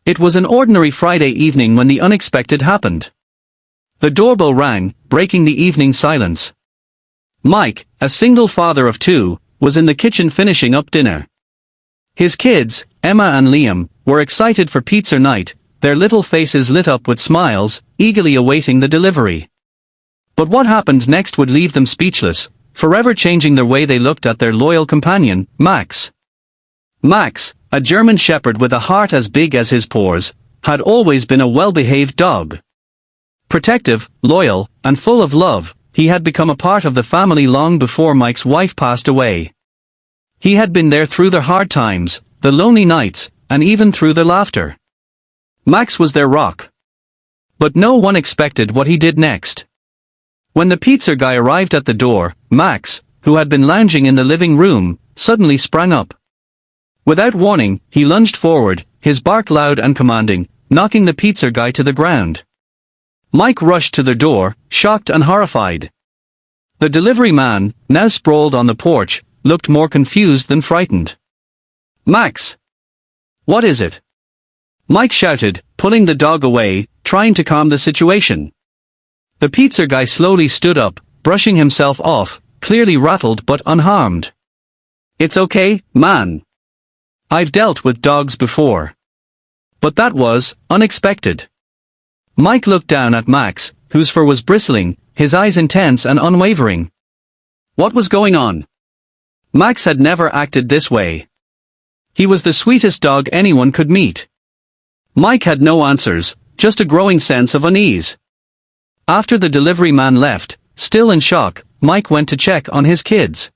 It was an ordinary Friday evening when the unexpected happened. The doorbell rang, breaking the evening silence. Mike, a single father of two, was in the kitchen finishing up dinner. His kids, Emma and Liam, were excited for pizza night, their little faces lit up with smiles, eagerly awaiting the delivery. But what happened next would leave them speechless, forever changing the way they looked at their loyal companion, Max. Max, a German shepherd with a heart as big as his paws, had always been a well-behaved dog. Protective, loyal, and full of love, he had become a part of the family long before Mike's wife passed away. He had been there through the hard times, the lonely nights, and even through the laughter. Max was their rock. But no one expected what he did next. When the pizza guy arrived at the door, Max, who had been lounging in the living room, suddenly sprang up. Without warning, he lunged forward, his bark loud and commanding, knocking the pizza guy to the ground. Mike rushed to the door, shocked and horrified. The delivery man, now sprawled on the porch, looked more confused than frightened. "Max! What is it?" Mike shouted, pulling the dog away, trying to calm the situation. The pizza guy slowly stood up, brushing himself off, clearly rattled but unharmed. "It's okay, man. I've dealt with dogs before. But that was unexpected." Mike looked down at Max, whose fur was bristling, his eyes intense and unwavering. What was going on? Max had never acted this way. He was the sweetest dog anyone could meet. Mike had no answers, just a growing sense of unease. After the delivery man left, still in shock, Mike went to check on his kids.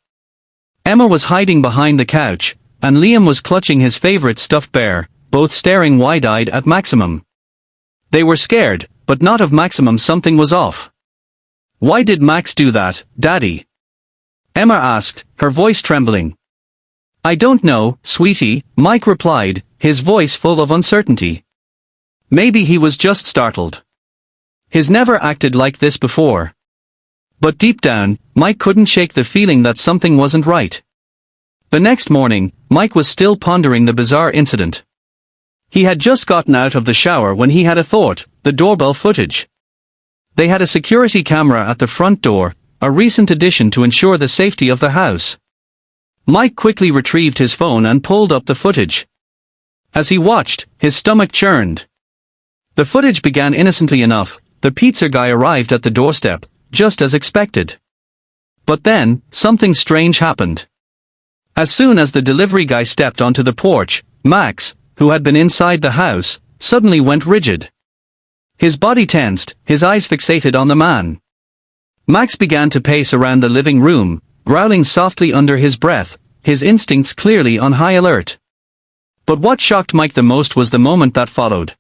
Emma was hiding behind the couch, and Liam was clutching his favorite stuffed bear, both staring wide-eyed at Maximum. They were scared, but not of Maximum. Something was off. "Why did Max do that, Daddy?" Emma asked, her voice trembling. "I don't know, sweetie," Mike replied, his voice full of uncertainty. Maybe he was just startled. He's never acted like this before. But deep down, Mike couldn't shake the feeling that something wasn't right. The next morning, Mike was still pondering the bizarre incident. He had just gotten out of the shower when he had a thought: the doorbell footage. They had a security camera at the front door, a recent addition to ensure the safety of the house. Mike quickly retrieved his phone and pulled up the footage. As he watched, his stomach churned. The footage began innocently enough. The pizza guy arrived at the doorstep, just as expected. But then, something strange happened. As soon as the delivery guy stepped onto the porch, Max, who had been inside the house, suddenly went rigid. His body tensed, his eyes fixated on the man. Max began to pace around the living room, growling softly under his breath, his instincts clearly on high alert. But what shocked Mike the most was the moment that followed.